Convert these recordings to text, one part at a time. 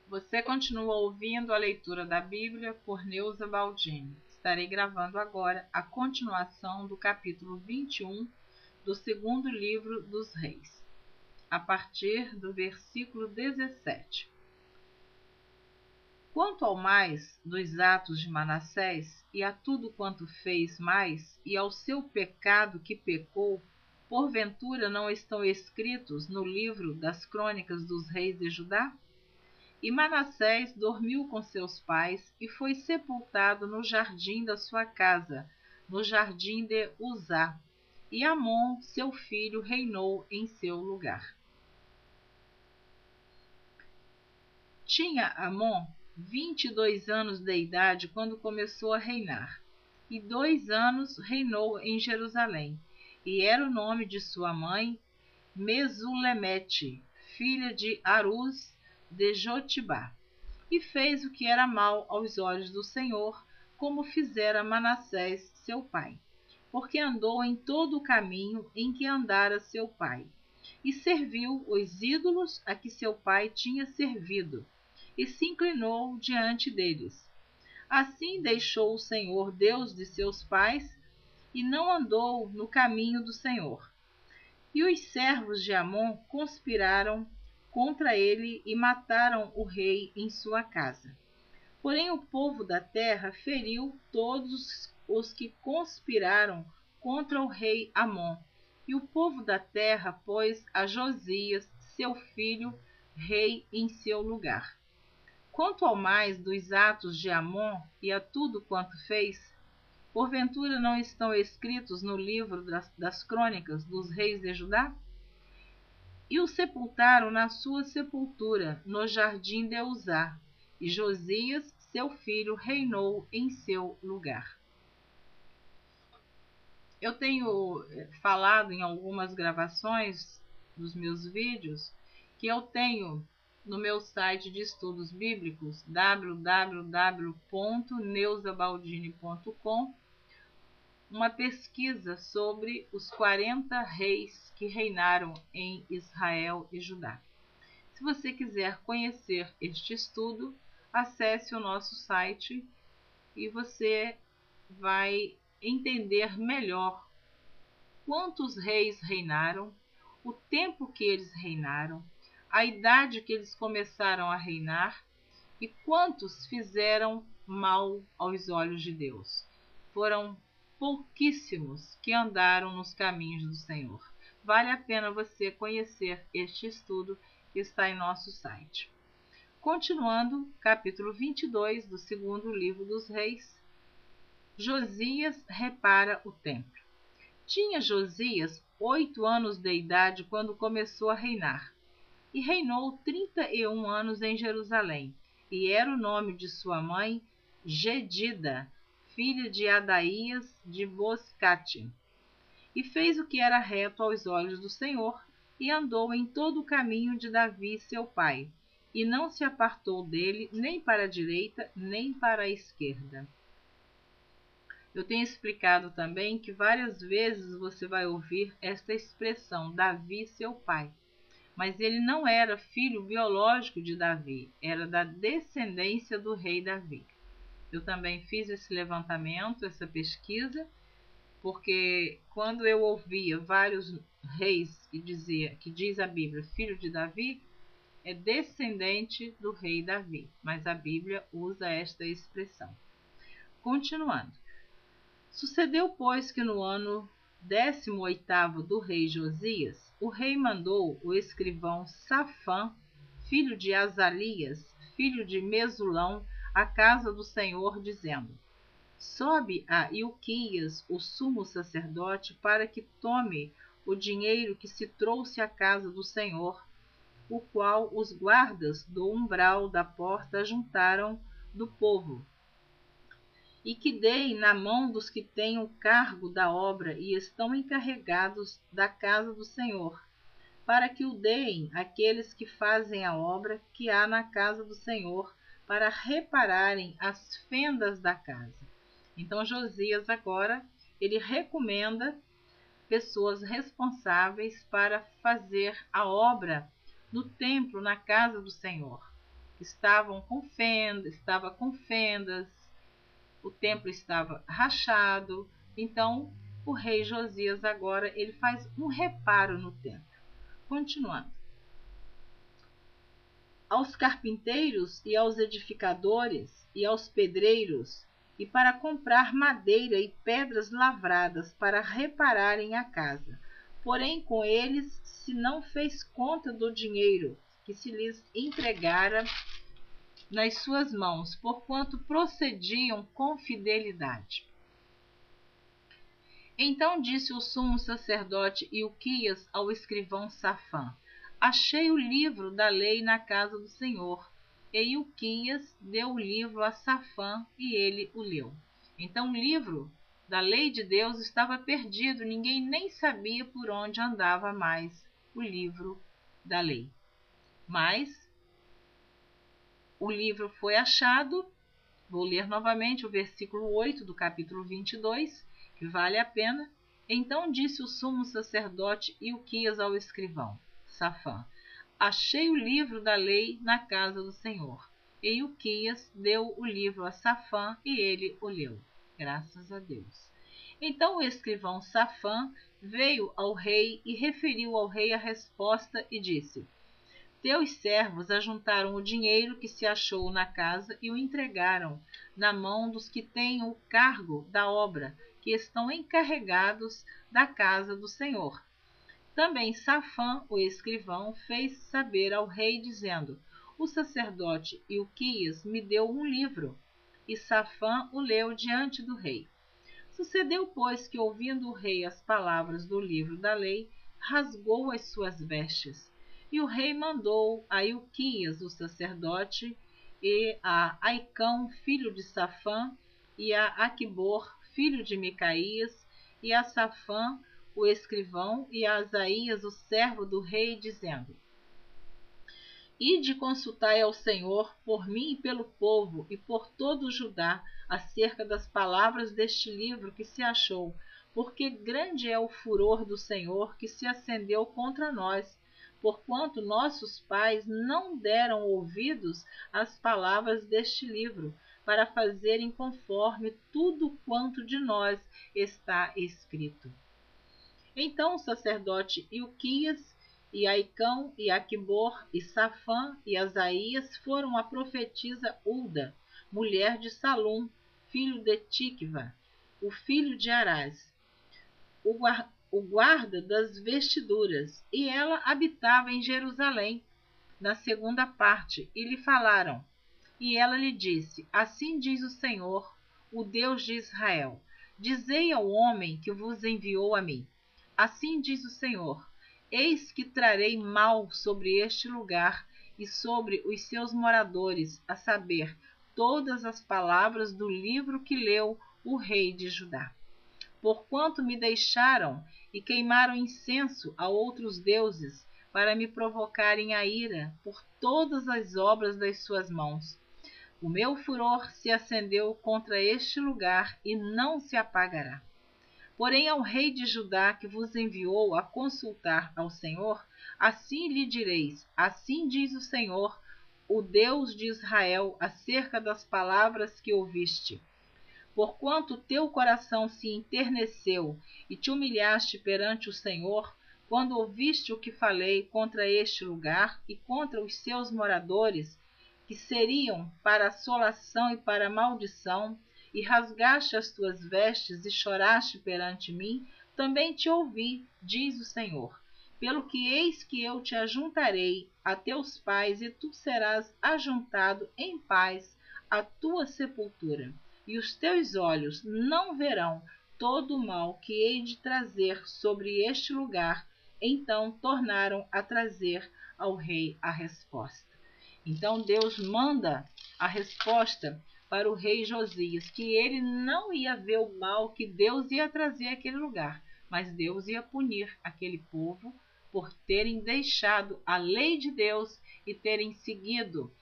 Você continua ouvindo a leitura da Bíblia por Neuza Baldini. Estarei gravando agora a continuação do capítulo 21 do segundo livro dos Reis, a partir do versículo 17. Quanto ao mais dos atos de Manassés, e a tudo quanto fez mais, e ao seu pecado que pecou, porventura não estão escritos no livro das crônicas dos reis de Judá? E Manassés dormiu com seus pais e foi sepultado no jardim da sua casa, no jardim de Uzá, e Amon, seu filho, reinou em seu lugar. Tinha Amon 22 anos de idade quando começou a reinar, e 2 anos reinou em Jerusalém, e era o nome de sua mãe Mesulemete, filha de Aruz de Jotibá, e fez o que era mal aos olhos do Senhor, como fizera Manassés seu pai, porque andou em todo o caminho em que andara seu pai, e serviu os ídolos a que seu pai tinha servido, e se inclinou diante deles. Assim deixou o Senhor Deus de seus pais, e não andou no caminho do Senhor. E os servos de Amon conspiraram contra ele e mataram o rei em sua casa. Porém o povo da terra feriu todos os que conspiraram contra o rei Amon, e o povo da terra pôs a Josias, seu filho, rei em seu lugar. Quanto ao mais dos atos de Amon e a tudo quanto fez, porventura não estão escritos no livro das crônicas dos reis de Judá? E o sepultaram na sua sepultura, no jardim de Uzá, e Josias, seu filho, reinou em seu lugar. Eu tenho falado em algumas gravações dos meus vídeos que eu tenho no meu site de estudos bíblicos, www.neuzabaldini.com, uma pesquisa sobre os 40 reis que reinaram em Israel e Judá. Se você quiser conhecer este estudo, acesse o nosso site e você vai entender melhor quantos reis reinaram, o tempo que eles reinaram, a idade que eles começaram a reinar e quantos fizeram mal aos olhos de Deus. Foram pouquíssimos que andaram nos caminhos do Senhor. Vale a pena você conhecer este estudo que está em nosso site. Continuando, capítulo 22 do segundo livro dos Reis. Josias repara o templo. Tinha Josias 8 anos de idade quando começou a reinar, e reinou 31 anos em Jerusalém, e era o nome de sua mãe Gedida, filha de Adaías de Boscate. E fez o que era reto aos olhos do Senhor, e andou em todo o caminho de Davi seu pai, e não se apartou dele nem para a direita, nem para a esquerda. Eu tenho explicado também que várias vezes você vai ouvir esta expressão, Davi seu pai. Mas ele não era filho biológico de Davi, era da descendência do rei Davi. Eu também fiz esse levantamento, essa pesquisa, porque quando eu ouvia vários reis que diz a Bíblia, filho de Davi, é descendente do rei Davi, mas a Bíblia usa esta expressão. Continuando. Sucedeu, pois, que no ano 18º do rei Josias, o rei mandou o escrivão Safã, filho de Azalias, filho de Mesulão, à casa do Senhor, dizendo: Sobe a Ilquias, o sumo sacerdote, para que tome o dinheiro que se trouxe à casa do Senhor, o qual os guardas do umbral da porta juntaram do povo, e que deem na mão dos que têm o cargo da obra e estão encarregados da casa do Senhor, para que o deem àqueles que fazem a obra que há na casa do Senhor, para repararem as fendas da casa. Então Josias agora, ele recomenda pessoas responsáveis para fazer a obra no templo, na casa do Senhor. estava com fendas, o templo estava rachado. Então, o rei Josias agora ele faz um reparo no templo. Continuando. Aos carpinteiros e aos edificadores e aos pedreiros, e para comprar madeira e pedras lavradas para repararem a casa. Porém, com eles se não fez conta do dinheiro que se lhes entregara nas suas mãos, porquanto procediam com fidelidade. Então disse o sumo sacerdote Ilquias ao escrivão Safã: Achei o livro da lei na casa do Senhor. E Ilquias deu o livro a Safã e ele o leu. Então o livro da lei de Deus estava perdido, ninguém nem sabia por onde andava mais o livro da lei. Mas o livro foi achado. Vou ler novamente o versículo 8 do capítulo 22, que vale a pena. Então disse o sumo sacerdote Ilquias ao escrivão Safã: Achei o livro da lei na casa do Senhor. E Ilquias deu o livro a Safã e ele o leu. Graças a Deus. Então o escrivão Safã veio ao rei e referiu ao rei a resposta e disse: Teus servos ajuntaram o dinheiro que se achou na casa e o entregaram na mão dos que têm o cargo da obra, que estão encarregados da casa do Senhor. Também Safã, o escrivão, fez saber ao rei, dizendo: O sacerdote Ilquias me deu um livro. E Safã o leu diante do rei. Sucedeu, pois, que, ouvindo o rei as palavras do livro da lei, rasgou as suas vestes. E o rei mandou a Ilquias, o sacerdote, e a Aicão, filho de Safã, e a Aquibor, filho de Micaías, e a Safã, o escrivão, e a Asaías, o servo do rei, dizendo: Ide consultai ao Senhor por mim e pelo povo e por todo o Judá acerca das palavras deste livro que se achou, porque grande é o furor do Senhor que se acendeu contra nós, porquanto nossos pais não deram ouvidos às palavras deste livro, para fazerem conforme tudo quanto de nós está escrito. Então o sacerdote Ilquias e Aicão e Aquibor e Safã e Asaías foram à profetisa Ulda, mulher de Salum, filho de Tikva, o filho de Arás, o guarda das vestiduras, e ela habitava em Jerusalém, na segunda parte, e lhe falaram. E ela lhe disse: Assim diz o Senhor, o Deus de Israel: Dizei ao homem que vos enviou a mim: Assim diz o Senhor: Eis que trarei mal sobre este lugar e sobre os seus moradores, a saber, todas as palavras do livro que leu o rei de Judá. Porquanto me deixaram e queimaram incenso a outros deuses, para me provocarem a ira por todas as obras das suas mãos. O meu furor se acendeu contra este lugar e não se apagará. Porém ao rei de Judá que vos enviou a consultar ao Senhor, assim lhe direis: Assim diz o Senhor, o Deus de Israel, acerca das palavras que ouviste. Porquanto teu coração se enterneceu e te humilhaste perante o Senhor, quando ouviste o que falei contra este lugar e contra os seus moradores, que seriam para assolação e para maldição, e rasgaste as tuas vestes e choraste perante mim, também te ouvi, diz o Senhor. Pelo que eis que eu te ajuntarei a teus pais, e tu serás ajuntado em paz à tua sepultura. E os teus olhos não verão todo o mal que hei de trazer sobre este lugar. Então tornaram a trazer ao rei a resposta. Então Deus manda a resposta para o rei Josias, que ele não ia ver o mal que Deus ia trazer àquele lugar, mas Deus ia punir aquele povo por terem deixado a lei de Deus e terem seguido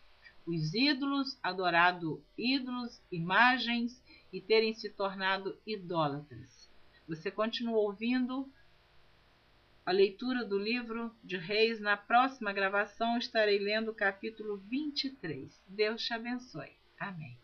os ídolos, adorado ídolos, imagens e terem se tornado idólatras. Você continua ouvindo a leitura do livro de Reis. Na próxima gravação estarei lendo o capítulo 23. Deus te abençoe. Amém.